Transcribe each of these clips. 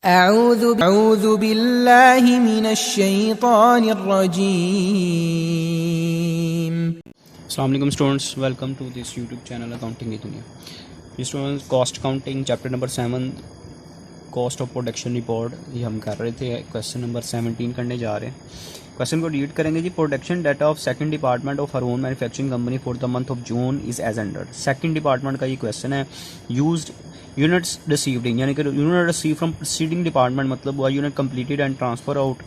अऊज़ु बिल्लाहि मिनश शैतानिर्रजीम। अस्सलाम वालेकुम students, welcome to this YouTube channel accounting की दुनिया। Students, cost accounting chapter number 7 cost of production report ये हम कर रहे थे। क्वेश्चन नंबर 17 करने जा रहे हैं। क्वेश्चन को रीड करेंगे जी। Production data of second department of her own manufacturing company for the month of June is as under. Second department का ये क्वेश्चन है। यूज्ड यूनिट्स रिसीव्ड इन, यानी कि unit receive from preceding department मतलब हुआ unit completed and transfer out.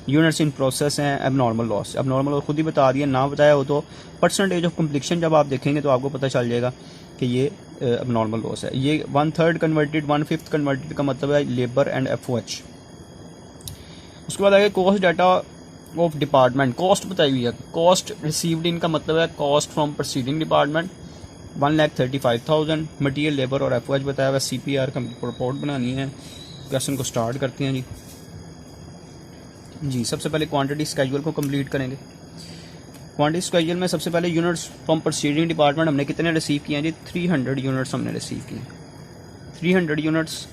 Units in process हैं। Abnormal loss, abnormal loss खुद ही बता दिया, ना बताया हो तो परसेंटेज ऑफ कम्प्लीशन जब आप देखेंगे तो आपको पता चल जाएगा कि ये एबनॉर्मल लॉस है। ये 1/3 कन्वर्टेड 1/5 कन्वर्टेड का मतलब है लेबर एंड FOH। उसके बाद आगे cost data of department, cost बताई हुई है। कॉस्ट रिसीव्ड इन का मतलब है cost from preceding department 1,35,000। Material, labour और FOH बताया हुआ। CPR का रिपोर्ट बनानी है। क्वेश्चन को स्टार्ट करते हैं जी। सबसे पहले क्वांटिटी स्केड्यूल को कंप्लीट करेंगे। क्वांटिटी स्केड्यूल में सबसे पहले यूनिट्स फ्रॉम प्रीसीडिंग डिपार्टमेंट हमने कितने रिसीव किए हैं जी? 300 यूनिट्स हमने रिसीव किए। 300 यूनिट्स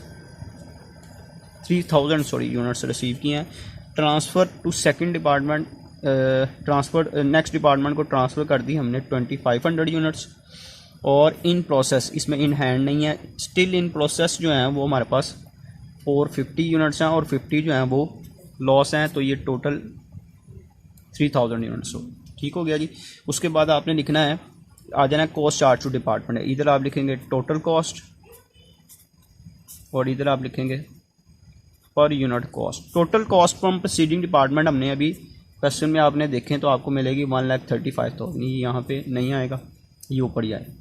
3000 यूनिट्स रिसीव किए हैं। Transfer to second department, transfer next department को ट्रांसफ़र कर दी हमने 2500 यूनिट्स। और इन प्रोसेस, इसमें इन हैंड नहीं है, स्टिल इन प्रोसेस जो हैं वो हमारे पास 450 यूनिट्स हैं और 50 जो हैं वो लॉस हैं। तो ये टोटल 3000 यूनिट्स हो। ठीक हो गया जी। उसके बाद आपने लिखना है, आ जाना है कॉस्ट चार्ज टू डिपार्टमेंट। इधर आप लिखेंगे टोटल कॉस्ट और इधर आप लिखेंगे per unit cost. Total cost from preceding department हमने अभी क्वेश्चन में आपने देखें तो आपको मिलेगी 1,35,000। ये यहाँ पे नहीं आएगा, ये ऊपर ही आएगा।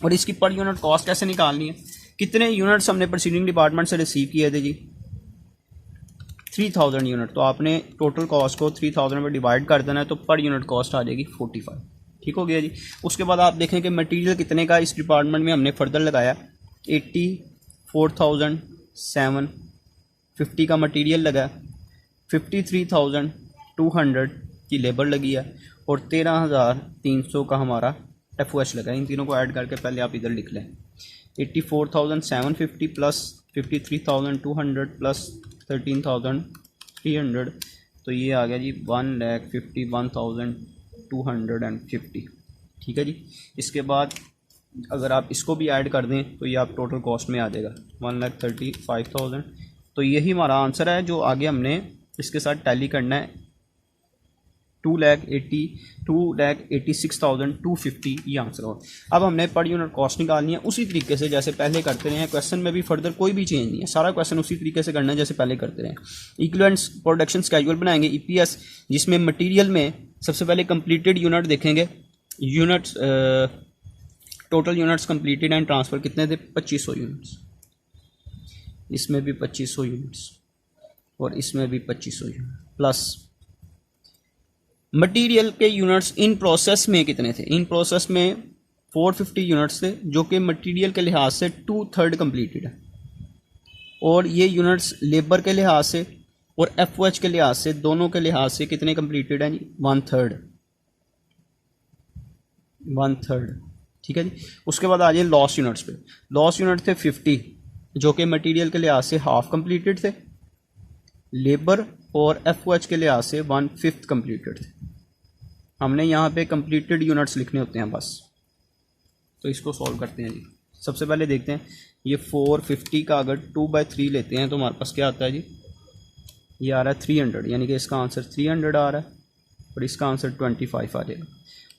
और इसकी पर यूनिट कॉस्ट कैसे निकालनी है? कितने यूनिट्स हमने प्रीसीडिंग डिपार्टमेंट से रिसीव किए थे जी? 3000 यूनिट। तो आपने टोटल कॉस्ट को 3000 में डिवाइड कर देना है तो पर यूनिट कॉस्ट आ जाएगी 45। ठीक हो गया जी। उसके बाद आप देखें कि मटेरियल कितने का इस डिपार्टमेंट में हमने फर्दर लगाया। 84,750 का मटेरियल लगा, 53,200 की लेबर लगी है और 13,300 का हमारा FOH लगा। इन तीनों को ऐड करके पहले आप इधर लिख लें। 84,750 प्लस 53,200 प्लस 13,300, तो ये आ गया जी 1,51,250। ठीक है जी। इसके बाद अगर आप इसको भी ऐड कर दें तो ये आप टोटल कॉस्ट में आ जाएगा 1,35,000। तो यही हमारा आंसर है जो आगे हमने इसके साथ टैली करना है। 2,86,250 ये आंसर हो। अब हमने पर यूनिट कॉस्ट निकालनी है उसी तरीके से जैसे पहले करते रहे हैं। क्वेश्चन में भी फर्दर कोई भी चेंज नहीं है, सारा क्वेश्चन उसी तरीके से करना है जैसे पहले करते रहे हैं। इक्विवेलेंट प्रोडक्शन स्केड्यूल बनाएंगे EPS, जिसमें मटेरियल में सबसे पहले कंप्लीटेड यूनिट देखेंगे। Units total units completed and transfer कितने थे? 2500 यूनिट्स। इसमें भी 2500 यूनिट्स और इसमें भी 2500 यूनिट प्लस मटेरियल के यूनिट्स इन प्रोसेस में कितने थे? इन प्रोसेस में 450 यूनिट्स थे जो कि मटेरियल के लिहाज से 2/3 कंप्लीटेड है। और ये यूनिट्स लेबर के लिहाज से और FOH के लिहाज से, दोनों के लिहाज से कितने कंप्लीटेड हैं जी? 1/3। ठीक है जी। उसके बाद आ जाए लॉस यूनिट्स पे। लॉस यूनिट थे 50 जो कि मटेरियल के लिहाज से हाफ कंप्लीटेड थे, लेबर और FOH के लिहाज से 1/5 कंप्लीटेड थे। हमने यहाँ पे कंप्लीटेड यूनिट्स लिखने होते हैं बस। तो इसको सॉल्व करते हैं जी। सबसे पहले देखते हैं ये 450 का अगर 2/3 लेते हैं तो हमारे पास क्या आता है जी? ये आ रहा है 300, यानी कि इसका आंसर 300 आ रहा है और इसका आंसर 25 आ जाएगा।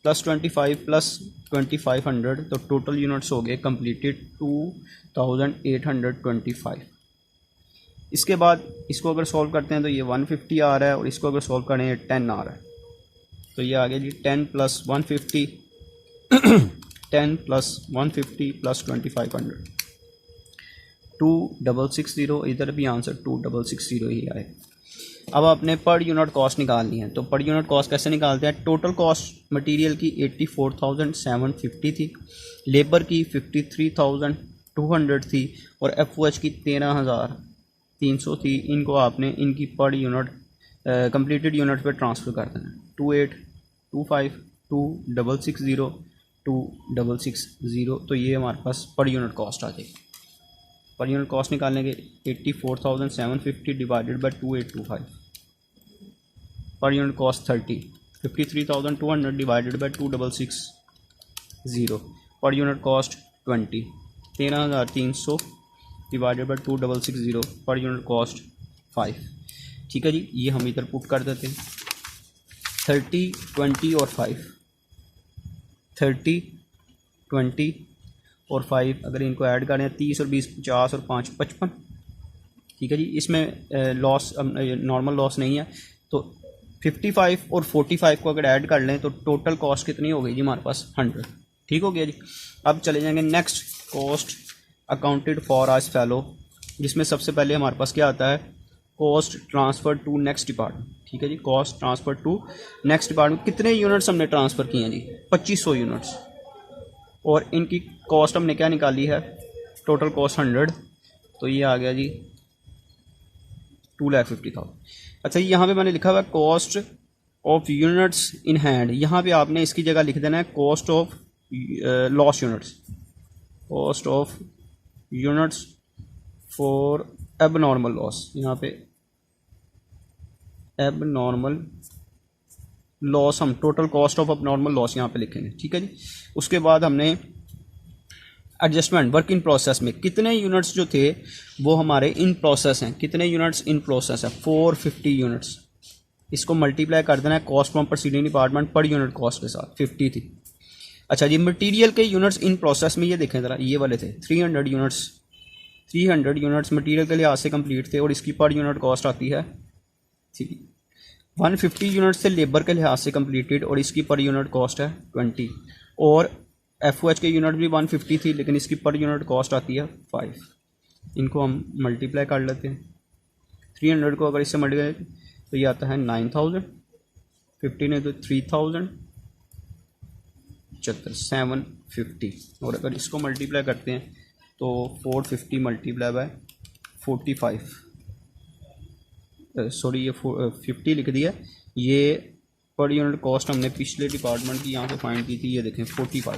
प्लस 25 प्लस 2500 तो टोटल यूनिट्स हो गए कंप्लीटेड 2,825। इसके बाद इसको अगर सॉल्व करते हैं तो ये 150 आ रहा है और इसको अगर सॉल्व करें 10 आ रहा है। तो ये आ गया जी 10 + 150 10 + 150 + 2500 2660। इधर भी आंसर 2660 ही आए। अब आपने पर यूनिट कॉस्ट निकालनी है। तो पर यूनिट कॉस्ट कैसे निकालते हैं? टोटल कॉस्ट मटेरियल की 84,750 थी, लेबर की 53,200 थी और FOH की 13,300 थी। इनको आपने इनकी पर यूनिट कंप्लीटेड यूनिट पे ट्रांसफ़र कर देना। 2825 2660 2660, तो ये हमारे पास पर यूनिट कॉस्ट आ जाएगी। पर यूनिट कॉस्ट निकालेंगे 84,750 divided by 2825 per unit cost 30 53,200 divided by 2660 per unit cost 20 13,300 divided by 2660 per unit cost 5। ठीक है जी, ये हम इधर पुट कर देते हैं 30 20 और 5 30 20 और 5 अगर इनको ऐड करें 30 और 20 50 और 5 55। ठीक है जी, इसमें लॉस नॉर्मल लॉस नहीं है तो 55 और 45 को अगर ऐड कर लें तो टोटल कॉस्ट कितनी हो गई जी हमारे पास 100। ठीक हो गया जी। अब चले जाएंगे next cost accounted for as follow, जिसमें सबसे पहले हमारे पास क्या आता है cost transfer to next department. ठीक है जी, cost transfer to next department. कितने यूनिट्स हमने ट्रांसफ़र किए हैं जी 2500 यूनिट्स और इनकी कॉस्ट हमने क्या निकाली है टोटल कॉस्ट 100 तो ये आ गया जी 2,50,000। अच्छा यहाँ पे मैंने लिखा हुआ है cost of units in hand, यहाँ पे आपने इसकी जगह लिख देना है cost of loss units, cost of units for abnormal loss. यहाँ पे एबनॉर्मल लॉस हम total cost of abnormal loss यहाँ पे लिखेंगे। ठीक है जी, उसके बाद हमने एडजस्टमेंट वर्क इन प्रोसेस में कितने यूनिट्स जो थे वो हमारे इन प्रोसेस हैं, कितने यूनिट्स इन प्रोसेस है 450 यूनिट्स। इसको मल्टीप्लाई कर देना है cost from proceeding department per unit cost के साथ 50 थी। अच्छा जी, मटेरियल के यूनिट्स इन प्रोसेस में ये देखें ज़रा, ये वाले थे 300 यूनिट्स मटेरियल के लिहाज से कंप्लीट थे और इसकी पर यूनिट कॉस्ट आती है ठीक 150 यूनिट्स थे लेबर के लिहाज से कंप्लीटेड और इसकी पर यूनिट कॉस्ट है 20 और FOH के यूनिट भी 150 थी लेकिन इसकी पर यूनिट कॉस्ट आती है 5। इनको हम मल्टीप्लाई कर लेते हैं 300 को अगर इससे मल्टीप्लाई तो ये आता है 9,000, 15 तो 3,000, 750 और अगर इसको मल्टीप्लाई करते हैं तो 450 मल्टीप्लाई बाय 45 सॉरी ये 50 लिख दिया। ये पर यूनिट कॉस्ट हमने पिछले डिपार्टमेंट की यहाँ पे फाइंड की थी, ये देखें 45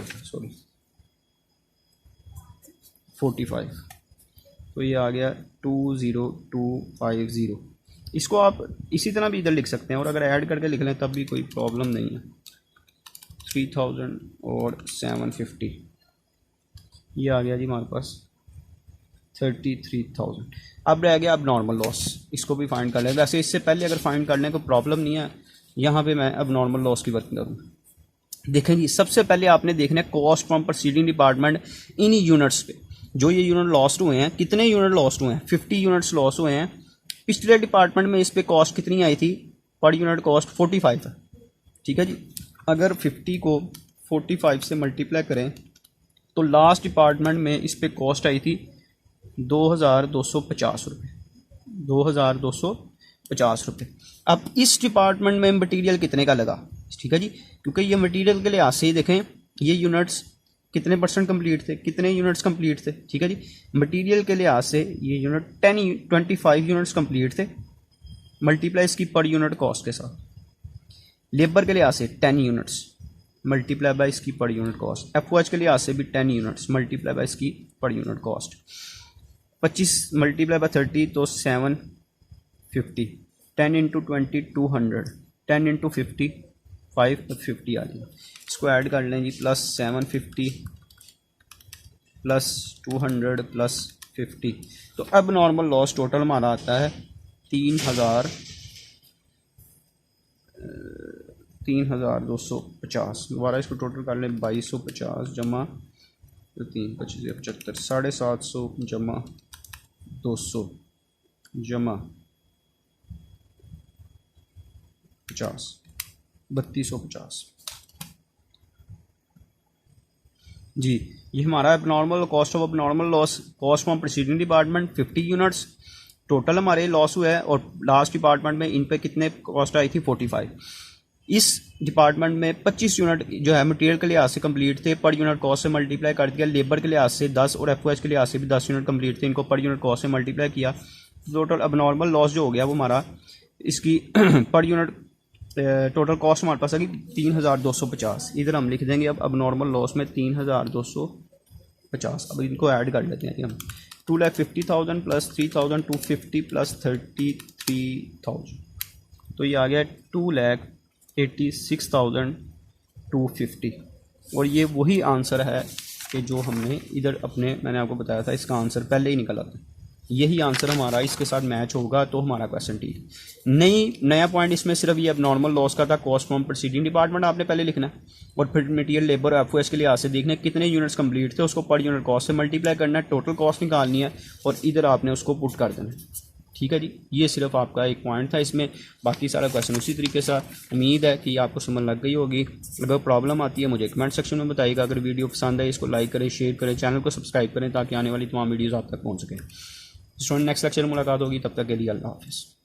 तो ये आ गया 20250। इसको आप इसी तरह भी इधर लिख सकते हैं और अगर ऐड करके लिख लें तब भी कोई प्रॉब्लम नहीं है। 3,000 और 750 ये आ गया जी हमारे पास 33,000। अब रह गया अब नॉर्मल लॉस, इसको भी फाइंड कर लें। वैसे इससे पहले अगर फाइंड करने को प्रॉब्लम नहीं है, यहाँ पे मैं अब नॉर्मल लॉस की वर्किंग करूँगा। देखें जी, सबसे पहले आपने देखना है cost from proceeding department in units पे। जो ये यूनिट लॉस्ट हुए हैं, कितने यूनिट लॉस्ट हुए हैं 50 यूनिट्स लॉस हुए हैं। पिछले डिपार्टमेंट में इस पे कॉस्ट कितनी आई थी, पर यूनिट कॉस्ट 45 है। ठीक है जी, अगर 50 को 45 से मल्टीप्लाई करें तो लास्ट डिपार्टमेंट में इस पे कॉस्ट आई थी 2,250 रुपये, 2,250 रुपये। अब इस डिपार्टमेंट में मटेरियल कितने का लगा, ठीक है जी, क्योंकि ये मटेरियल के लिहाज से ही देखें ये यूनिट्स कितने परसेंट कंप्लीट थे, कितने यूनिट्स कंप्लीट थे। ठीक है जी, मटेरियल के लिहाज से ये यूनिट 25 यूनिट्स कंप्लीट थे मल्टीप्लाई इसकी पर यूनिट कॉस्ट के साथ। लेबर के लिहाज से 10 यूनिट्स मल्टीप्लाई बाय इसकी पर यूनिट कॉस्ट। FOH के लिहाज से भी 10 यूनिट्स मल्टीप्लाई बाय इसकी per unit cost. 25 multiply by 30 तो 750, 10 इंटू 20 200, 10 इंटू 50 550 आ जाएगा। इसको ऐड कर लें जी, प्लस 750 प्लस 200 प्लस 50 तो अब नॉर्मल लॉस टोटल हमारा आता है 3,250। दोबारा इसको टोटल कर लें 2250 जमा 3 25 75 750 जमा 200 जमा 50 3250 जी। ये हमारा abnormal cost of abnormal loss cost from proceeding department 50 units total हमारे लॉस हुआ है और लास्ट डिपार्टमेंट में इन पे कितने कॉस्ट आई थी 45। इस डिपार्टमेंट में 25 यूनिट जो है मटेरियल के लिहाज से कंप्लीट थे, पर यूनिट कॉस्ट से मल्टीप्लाई कर दिया। लेबर के लिहाज से 10 और FOH के लिहाज से भी 10 यूनिट कंप्लीट थे, इनको पर यूनिट कॉस्ट से मल्टीप्लाई किया। टोटल एबनॉर्मल लॉस जो हो गया वो हमारा इसकी पर यूनिट टोटल कॉस्ट हमारे पास आ गई 3,250। इधर हम लिख देंगे अब नॉर्मल लॉस में 3,250। अब इनको ऐड कर लेते हैं हम 2,50,000 प्लस 3,000 250 प्लस 33,000, तो ये आ गया 2,86,250। और ये वही आंसर है कि जो हमने इधर अपने, मैंने आपको बताया था इसका आंसर पहले ही निकला था, यही आंसर हमारा इसके साथ मैच होगा तो हमारा क्वेश्चन ठीक। नया पॉइंट इसमें सिर्फ ये अब नॉर्मल लॉस का था, कॉस्ट फ्रॉम प्रोसीडिंग डिपार्टमेंट आपने पहले लिखना है, और फिर मटेरियल लेबर एफओएस के लिहाज से देखना है कितने यूनिट्स कंप्लीट थे, उसको पर यूनिट कॉस्ट से मल्टीप्लाई करना है, टोटल कॉस्ट निकालनी है और इधर आपने उसको पुट कर देना है। ठीक है जी, ये सिर्फ आपका एक पॉइंट था इसमें, बाकी सारा क्वेश्चन उसी तरीके से। उम्मीद है कि आपको समझ लग गई होगी। अगर प्रॉब्लम आती है मुझे कमेंट सेक्शन में बताइएगा। अगर वीडियो पसंद है इसको लाइक करें, शेयर करें, चैनल को सब्सक्राइब करें ताकि आने वाली तमाम वीडियोज़ आप तक पहुँच सकें। स्टूडेंट नेक्स्ट लेक्चर में मुलाकात होगी, तब तक के लिए अल्लाह हाफिज़।